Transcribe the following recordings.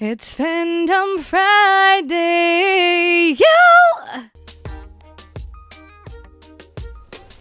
It's Fandom Friday, yo!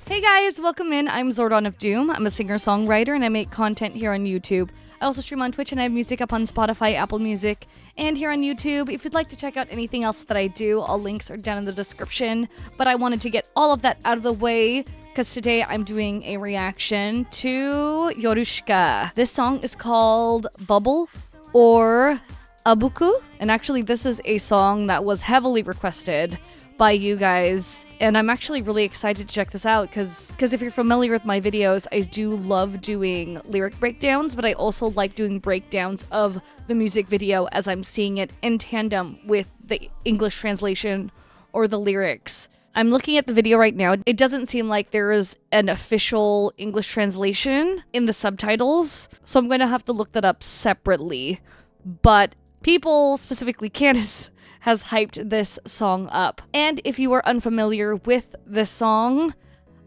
Hey guys, welcome in. I'm Zordon of Doom. I'm a singer-songwriter and I make content here on YouTube. I also stream on Twitch and I have music up on Spotify, Apple Music, and here on YouTube. If you'd like to check out anything else that I do, all links are down in the description. But I wanted to get all of that out of the way because today I'm doing a reaction to Yorushika. This song is called Bubble or Abuku. And actually this is a song that was heavily requested by you guys. And I'm actually really excited to check this out because if you're familiar with my videos, I do love doing lyric breakdowns, but I also like doing breakdowns of the music video as I'm seeing it in tandem with the English translation or the lyrics. I'm looking at the video right now. It doesn't seem like there is an official English translation in the subtitles, so I'm going to have to look that up separately. But people, specifically Candace, has hyped this song up. And if you are unfamiliar with this song,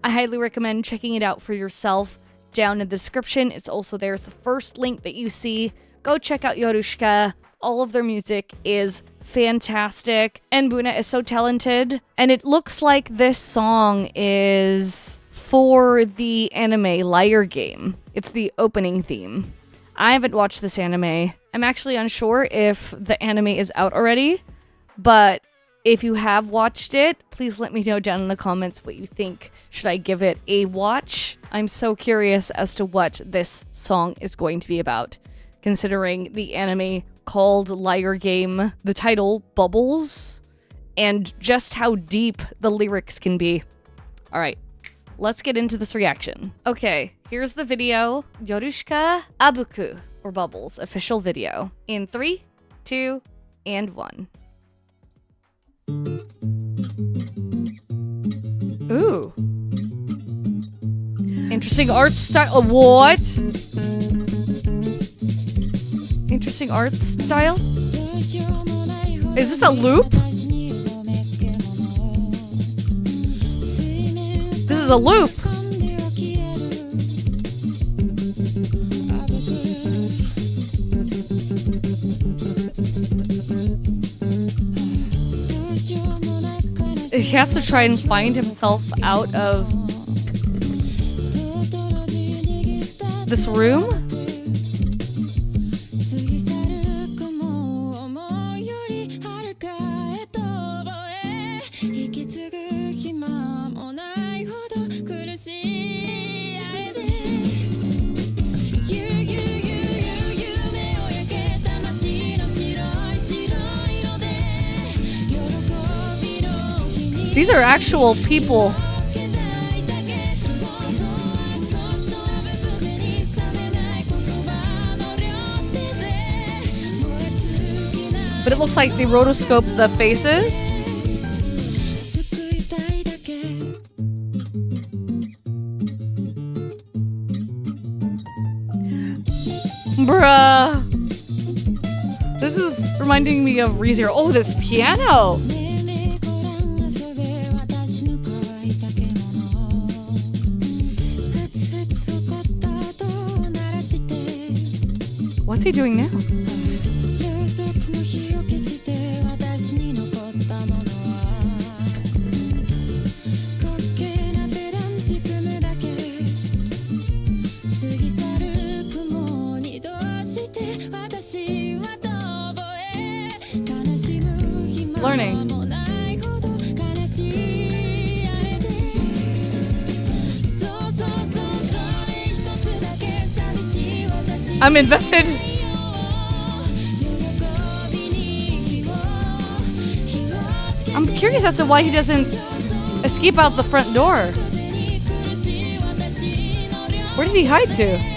I highly recommend checking it out for yourself down in the description. It's also there. It's the first link that you see. Go check out Yorushika. All of their music is fantastic. And Buna is so talented. And it looks like this song is for the anime Liar Game. It's the opening theme. I haven't watched this anime. I'm actually unsure if the anime is out already. But if you have watched it, please let me know down in the comments what you think. Should I give it a watch? I'm so curious as to what this song is going to be about, considering the anime called Liar Game, the title Bubbles, and just how deep the lyrics can be. All right, let's get into this reaction. Okay, here's the video. Yorushika Abuku, or Bubbles, official video. In 3, 2, and 1. Ooh. Interesting art style. What? Interesting art style? Is this a loop? This is a loop. He has to try and find himself out of this room. These are actual people. But it looks like they rotoscoped the faces. Bruh. This is reminding me of ReZero. Oh, this piano. What's he doing now? Learning. I'm invested. I'm curious as to why he doesn't escape out the front door. Where did he hide to?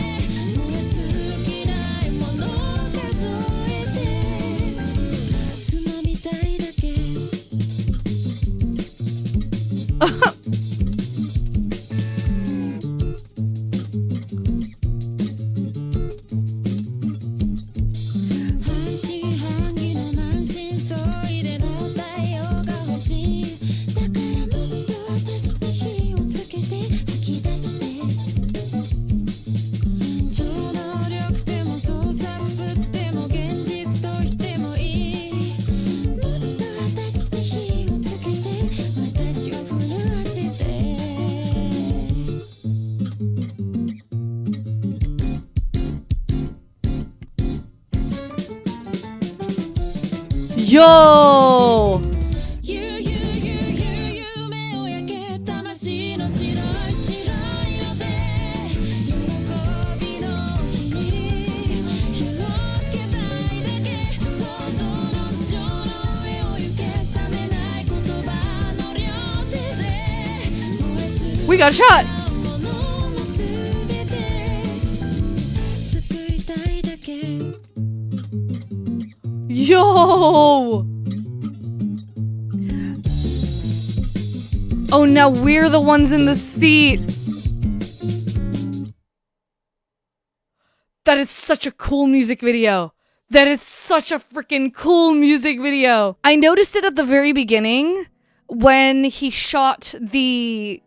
Yo! We got shot! Yo! Oh, now we're the ones in the seat. That is such a cool music video. That is such a freaking cool music video. I noticed it at the very beginning when he shot the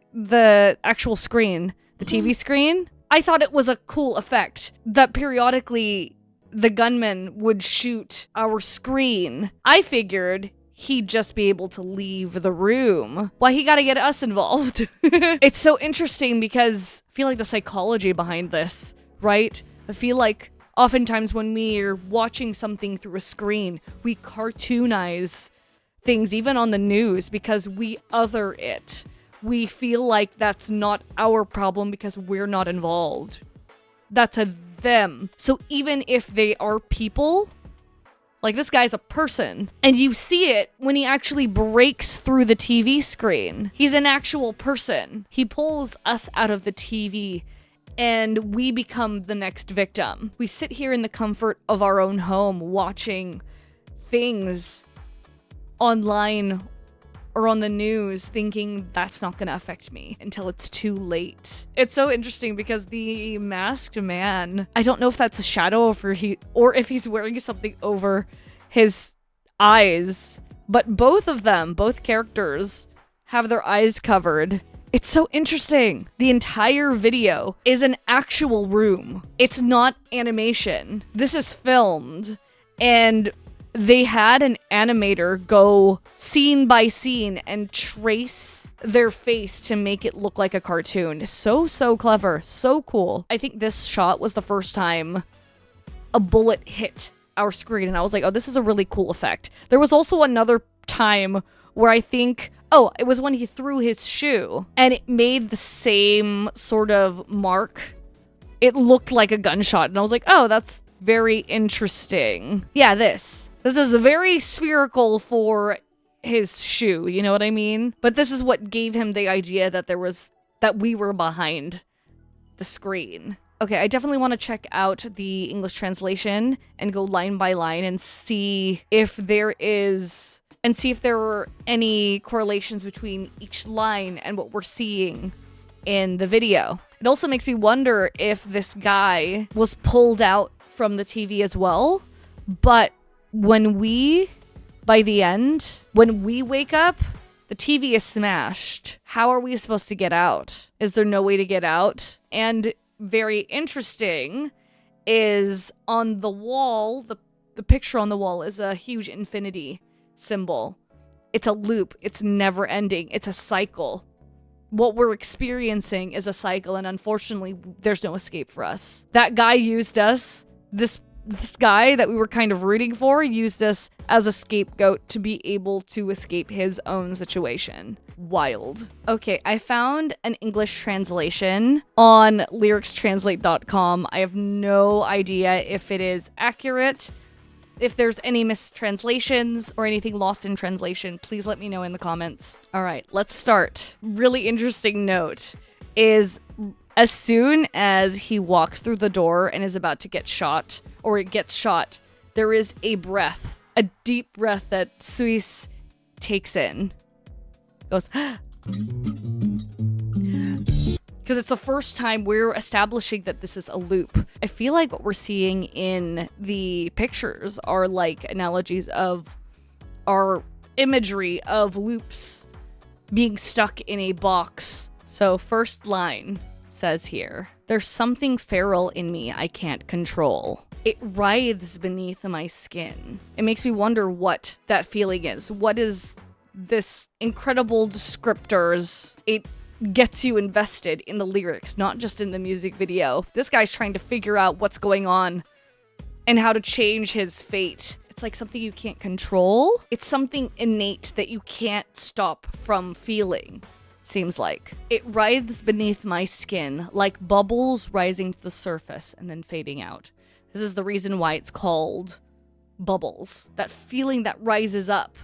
actual screen, the TV screen. I thought it was a cool effect that periodically the gunman would shoot our screen. I figured he'd just be able to leave the room. Why he gotta get us involved? It's so interesting because I feel like the psychology behind this, right? I feel like oftentimes when we're watching something through a screen, we cartoonize things, even on the news, because we other it. We feel like that's not our problem because we're not involved. That's a them. So even if they are people, like this guy's a person, and you see it when he actually breaks through the TV screen. He's an actual person. He pulls us out of the TV and we become the next victim. We sit here in the comfort of our own home watching things online or on the news thinking that's not going to affect me until it's too late. It's so interesting because the masked man, I don't know if that's a shadow or if he's wearing something over his eyes, but both of them, both characters, have their eyes covered. It's so interesting. The entire video is an actual room. It's not animation. This is filmed, and they had an animator go scene by scene and trace their face to make it look like a cartoon. So clever. So cool. I think this shot was the first time a bullet hit our screen, and I was like, oh, this is a really cool effect. There was also another time where I think, oh, it was when he threw his shoe, and it made the same sort of mark. It looked like a gunshot, and I was like, oh, that's very interesting. Yeah, this is very spherical for his shoe, you know what I mean? But this is what gave him the idea that we were behind the screen. Okay, I definitely want to check out the English translation and go line by line and see if there were any correlations between each line and what we're seeing in the video. It also makes me wonder if this guy was pulled out from the TV as well, but by the end, when we wake up, the TV is smashed. How are we supposed to get out? Is there no way to get out? And very interesting is on the wall, the picture on the wall is a huge infinity symbol. It's a loop. It's never ending. It's a cycle. What we're experiencing is a cycle, and unfortunately, there's no escape for us. That guy used us. This guy that we were kind of rooting for used us as a scapegoat to be able to escape his own situation. Wild. Okay, I found an English translation on lyricstranslate.com. I have no idea if it is accurate. If there's any mistranslations or anything lost in translation, please let me know in the comments. All right, let's start. Really interesting note is as soon as he walks through the door and is about to get shot, or it gets shot, there is a deep breath that Suis takes in. Goes, because it's the first time we're establishing that this is a loop. I feel like what we're seeing in the pictures are like analogies of our imagery of loops being stuck in a box. So first line says here, there's something feral in me I can't control. It writhes beneath my skin. It makes me wonder what that feeling is. What is this incredible descriptors? It gets you invested in the lyrics, not just in the music video. This guy's trying to figure out what's going on and how to change his fate. It's like something you can't control. It's something innate that you can't stop from feeling, seems like. It writhes beneath my skin like bubbles rising to the surface and then fading out. This is the reason why it's called bubbles. That feeling that rises up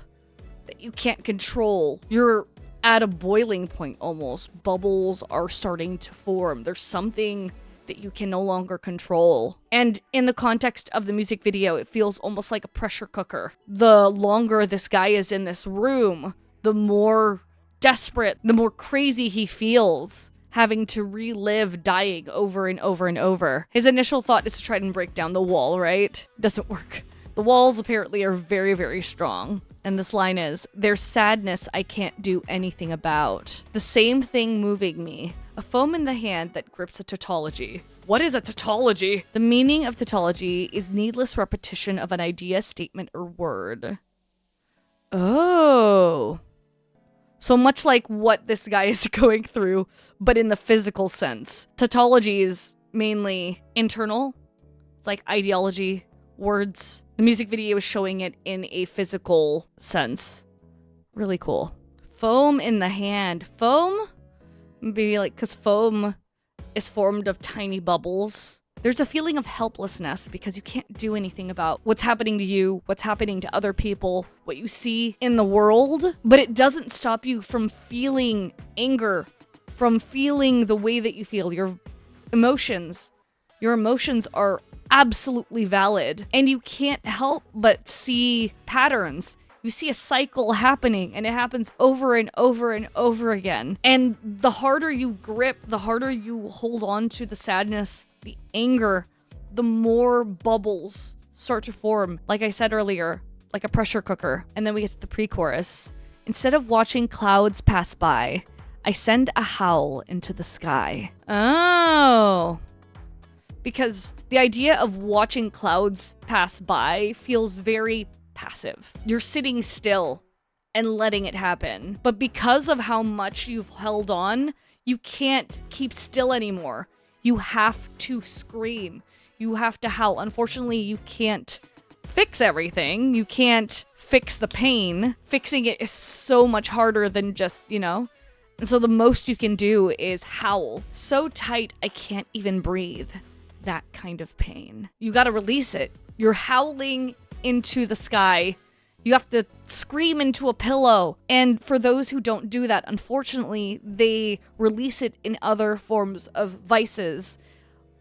that you can't control. You're at a boiling point almost. Bubbles are starting to form. There's something that you can no longer control. And in the context of the music video, it feels almost like a pressure cooker. The longer this guy is in this room, the more desperate, the more crazy he feels, having to relive dying over and over and over. His initial thought is to try and break down the wall, right? Doesn't work. The walls apparently are very, very strong. And this line is, "There's sadness I can't do anything about. The same thing moving me. A foam in the hand that grips a tautology." What is a tautology? The meaning of tautology is needless repetition of an idea, statement, or word. Oh. So much like what this guy is going through, but in the physical sense. Tautology is mainly internal. It's like ideology, words. The music video is showing it in a physical sense. Really cool. Foam in the hand. Foam? Maybe like, because foam is formed of tiny bubbles. There's a feeling of helplessness because you can't do anything about what's happening to you, what's happening to other people, what you see in the world. But it doesn't stop you from feeling anger, from feeling the way that you feel, your emotions. Your emotions are absolutely valid, and you can't help but see patterns. You see a cycle happening, and it happens over and over and over again. And the harder you grip, the harder you hold on to the sadness, the anger, the more bubbles start to form. Like I said earlier, like a pressure cooker. And then we get to the pre-chorus. Instead of watching clouds pass by, I send a howl into the sky. Oh. Because the idea of watching clouds pass by feels very passive. You're sitting still and letting it happen. But because of how much you've held on, you can't keep still anymore. You have to scream. You have to howl. Unfortunately, you can't fix everything. You can't fix the pain. Fixing it is so much harder than just, And so the most you can do is howl. So tight, I can't even breathe. That kind of pain. You gotta release it. You're howling into the sky. You have to scream into a pillow. And for those who don't do that, unfortunately, they release it in other forms of vices,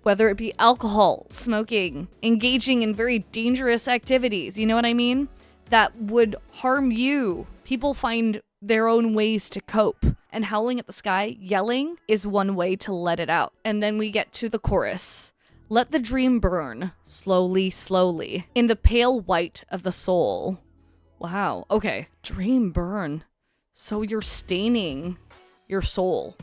whether it be alcohol, smoking, engaging in very dangerous activities. You know what I mean? That would harm you. People find their own ways to cope. And howling at the sky, yelling, is one way to let it out. And then we get to the chorus. Let the dream burn, slowly, slowly, in the pale white of the soul. Wow, okay. Dream burn. So you're staining your soul.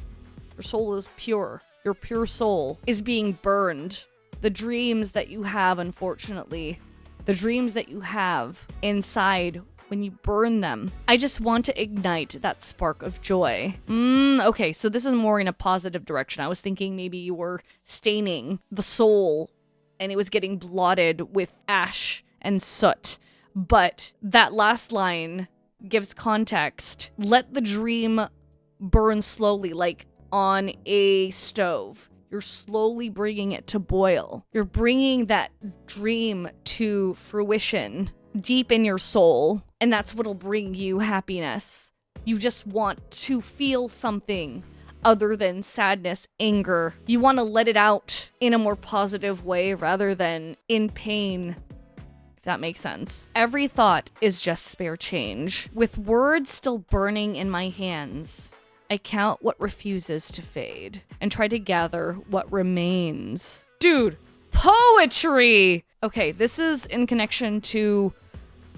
Your soul is pure. Your pure soul is being burned. The dreams that you have, unfortunately, the dreams that you have inside when you burn them. I just want to ignite that spark of joy. Okay, so this is more in a positive direction. I was thinking maybe you were staining the soul and it was getting blotted with ash and soot. But that last line gives context. Let the dream burn slowly, like on a stove. You're slowly bringing it to boil. You're bringing that dream to fruition deep in your soul, and that's what'll bring you happiness. You just want to feel something other than sadness, anger. You want to let it out in a more positive way rather than in pain, if that makes sense. Every thought is just spare change. With words still burning in my hands, I count what refuses to fade and try to gather what remains. Dude, poetry! Okay, this is in connection to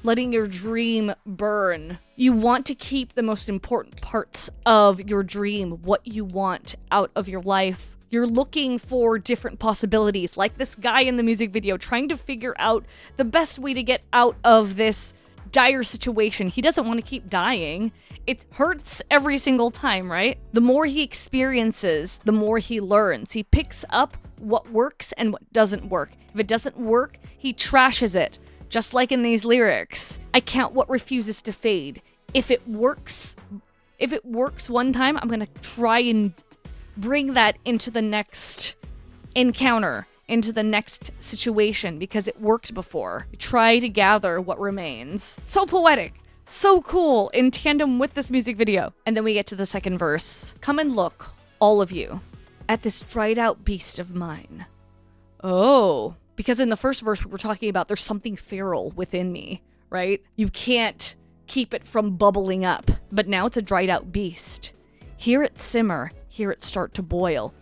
letting your dream burn. You want to keep the most important parts of your dream, what you want out of your life. You're looking for different possibilities, like this guy in the music video, trying to figure out the best way to get out of this dire situation. He doesn't want to keep dying. It hurts every single time, right? The more he experiences, the more he learns. He picks up what works and what doesn't work. If it doesn't work, he trashes it just like in these lyrics. I count what refuses to fade. If it works one time, I'm gonna try and bring that into the next encounter, into the next situation, because it worked before. Try to gather what remains. So poetic, so cool, in tandem with this music video. And then we get to the second verse. Come and look, all of you, at this dried out beast of mine. Oh, because in the first verse we were talking about there's something feral within me, right? You can't keep it from bubbling up, but now it's a dried out beast. Hear it simmer, hear it start to boil.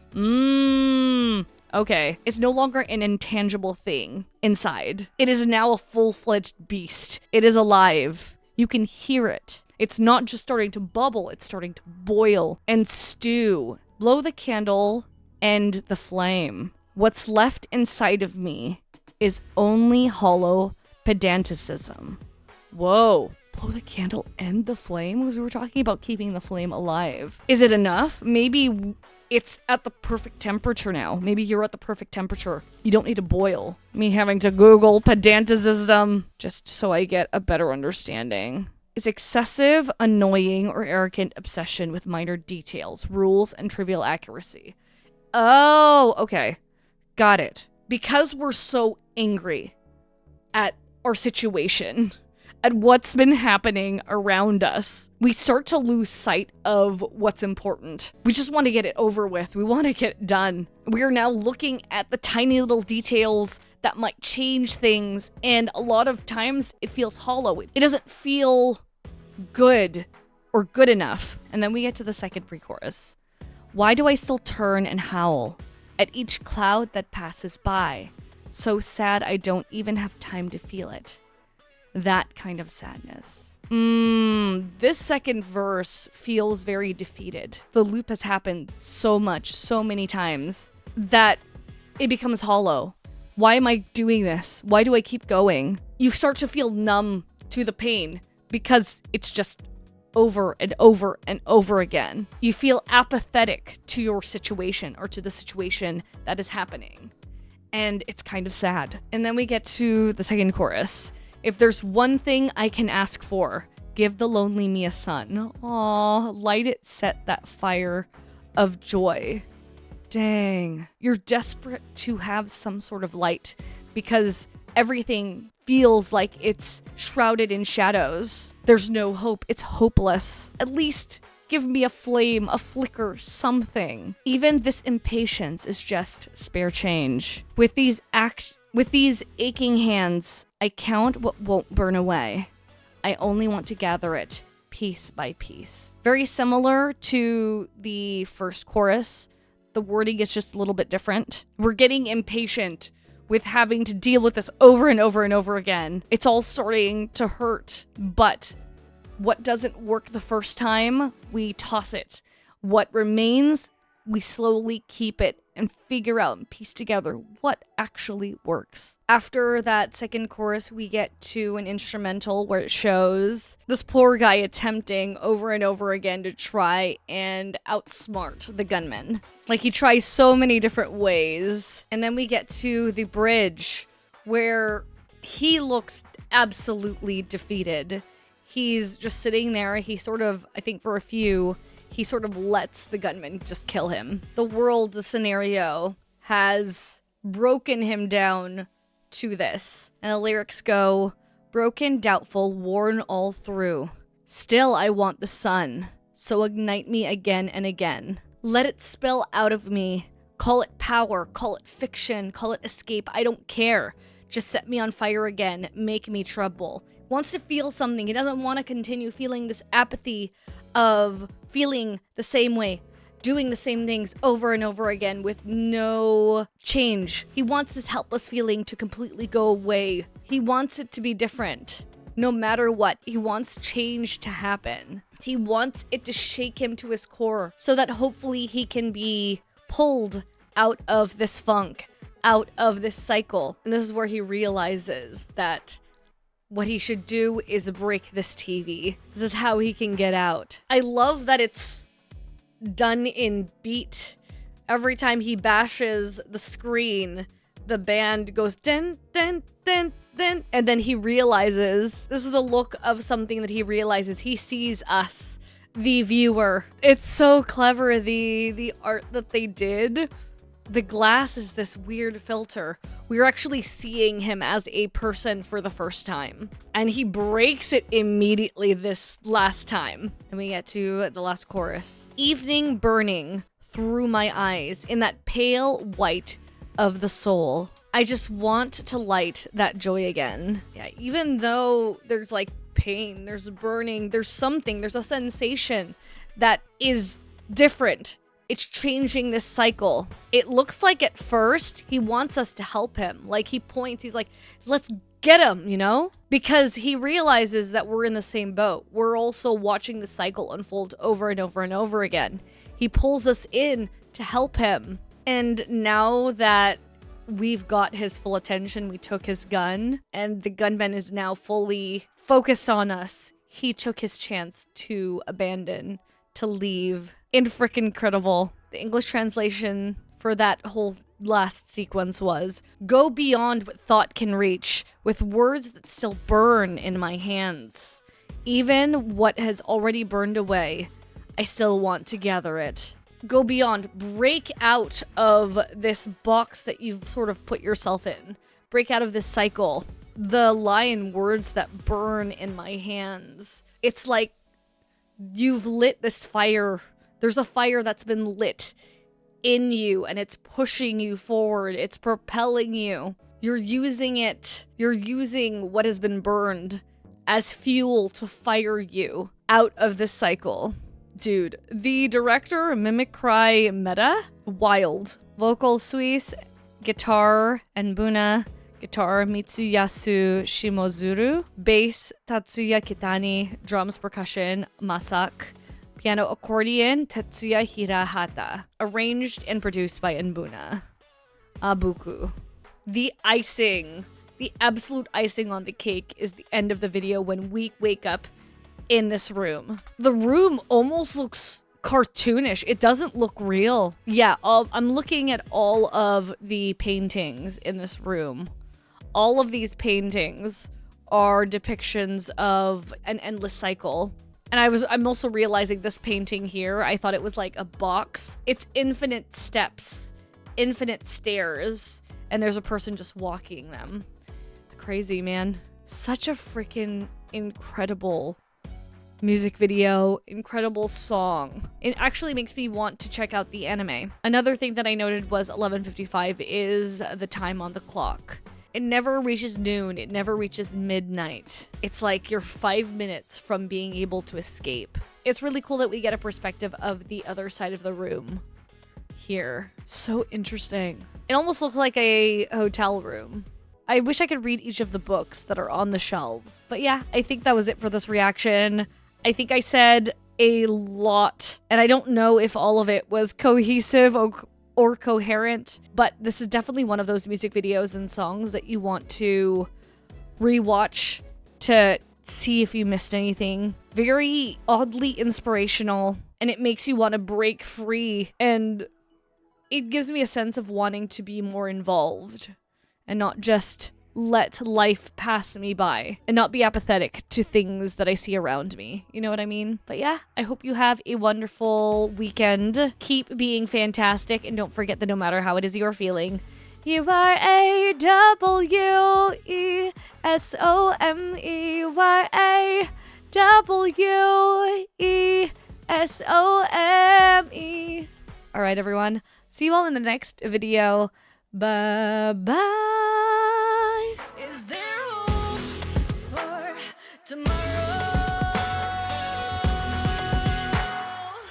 Okay. It's no longer an intangible thing inside. It is now a full-fledged beast. It is alive. You can hear it. It's not just starting to bubble, it's starting to boil and stew. Blow the candle and the flame. What's left inside of me is only hollow pedanticism. Whoa. Blow the candle and the flame? Because we were talking about keeping the flame alive. Is it enough? Maybe it's at the perfect temperature now. Maybe you're at the perfect temperature. You don't need to boil. Me having to Google pedanticism just so I get a better understanding. Is excessive, annoying, or arrogant obsession with minor details, rules, and trivial accuracy. Oh, okay. Got it. Because we're so angry at our situation, at what's been happening around us, we start to lose sight of what's important. We just want to get it over with. We want to get it done. We are now looking at the tiny little details that might change things, and a lot of times it feels hollow. It doesn't feel good or good enough. And then we get to the second pre-chorus. Why do I still turn and howl at each cloud that passes by? So sad I don't even have time to feel it. That kind of sadness. This second verse feels very defeated. The loop has happened so much, so many times, that it becomes hollow. Why am I doing this? Why do I keep going? You start to feel numb to the pain because it's just over and over and over again. You feel apathetic to your situation or to the situation that is happening. And it's kind of sad. And then we get to the second chorus. If there's one thing I can ask for, give the lonely me a son. Aw, light it, set that fire of joy. Dang. You're desperate to have some sort of light because everything feels like it's shrouded in shadows. There's no hope. It's hopeless. At least give me a flame, a flicker, something. Even this impatience is just spare change. With these aching hands, I count what won't burn away. I only want to gather it piece by piece. Very similar to the first chorus. The wording is just a little bit different. We're getting impatient with having to deal with this over and over and over again. It's all starting to hurt, but what doesn't work the first time, we toss it. What remains, we slowly keep it and figure out and piece together what actually works. After that second chorus, we get to an instrumental where it shows this poor guy attempting over and over again to try and outsmart the gunman. Like, he tries so many different ways. And then we get to the bridge where he looks absolutely defeated. He's just sitting there. He sort of, I think for a few, he sort of lets the gunman just kill him. The world, the scenario, has broken him down to this. And the lyrics go, broken, doubtful, worn all through. Still I want the sun, so ignite me again and again. Let it spill out of me. Call it power, call it fiction, call it escape, I don't care. Just set me on fire again, make me trouble. Wants to feel something. He doesn't want to continue feeling this apathy of feeling the same way, doing the same things over and over again with no change. He wants this helpless feeling to completely go away. He wants it to be different. No matter what, he wants change to happen. He wants it to shake him to his core so that hopefully he can be pulled out of this funk, out of this cycle. And this is where he realizes that what he should do is break this TV. This is how he can get out. I love that it's done in beat. Every time he bashes the screen, the band goes dun dun dun dun, and then he realizes, this is the look of something that he realizes. He sees us, the viewer. It's so clever, the art that they did. The glass is this weird filter. We're actually seeing him as a person for the first time. And he breaks it immediately this last time. And we get to the last chorus. Evening burning through my eyes in that pale white of the soul. I just want to light that joy again. Yeah, even though there's like pain, there's burning, there's something, there's a sensation that is different. It's changing this cycle. It looks like at first he wants us to help him. Like he points, he's like, let's get him, you know? Because he realizes that we're in the same boat. We're also watching the cycle unfold over and over and over again. He pulls us in to help him. And now that we've got his full attention, we took his gun, and the gunman is now fully focused on us. He took his chance to abandon, to leave. And freaking incredible. The English translation for that whole last sequence was, go beyond what thought can reach with words that still burn in my hands. Even what has already burned away, I still want to gather it. Go beyond, break out of this box that you've sort of put yourself in. Break out of this cycle. The line, words that burn in my hands. It's like you've lit this fire. There's a fire that's been lit in you and it's pushing you forward. It's propelling you. You're using it. You're using what has been burned as fuel to fire you out of this cycle. Dude, the director, Mimicry Meta, wild. Vocal Suis, guitar, Enbuna, guitar, Mitsuyasu Shimozuru, bass, Tatsuya Kitani, drums, percussion, Masak, piano, accordion, Tetsuya Hirahata. Arranged and produced by Enbuna. Abuku. The icing, the absolute icing on the cake is the end of the video when we wake up in this room. The room almost looks cartoonish. It doesn't look real. Yeah, I'm looking at all of the paintings in this room. All of these paintings are depictions of an endless cycle. And I'm also realizing this painting here, I thought it was like a box. It's infinite steps, infinite stairs, and there's a person just walking them. It's crazy, man. Such a freaking incredible music video, incredible song. It actually makes me want to check out the anime. Another thing that I noted was 11:55 is the time on the clock. It never reaches noon. It never reaches midnight. It's like you're 5 minutes from being able to escape. It's really cool that we get a perspective of the other side of the room here. So interesting. It almost looks like a hotel room. I wish I could read each of the books that are on the shelves. But yeah, I think that was it for this reaction. I think I said a lot, and I don't know if all of it was cohesive or coherent, but this is definitely one of those music videos and songs that you want to rewatch to see if you missed anything. Very oddly inspirational, and it makes you want to break free, and it gives me a sense of wanting to be more involved and not just let life pass me by and not be apathetic to things that I see around me. You know what I mean? But yeah, I hope you have a wonderful weekend. Keep being fantastic, and don't forget that no matter how it is you're feeling, you are A-W-E-S-O-M-E. You are A-W-E-S-O-M-E. All right, everyone. See you all in the next video. Bye-bye.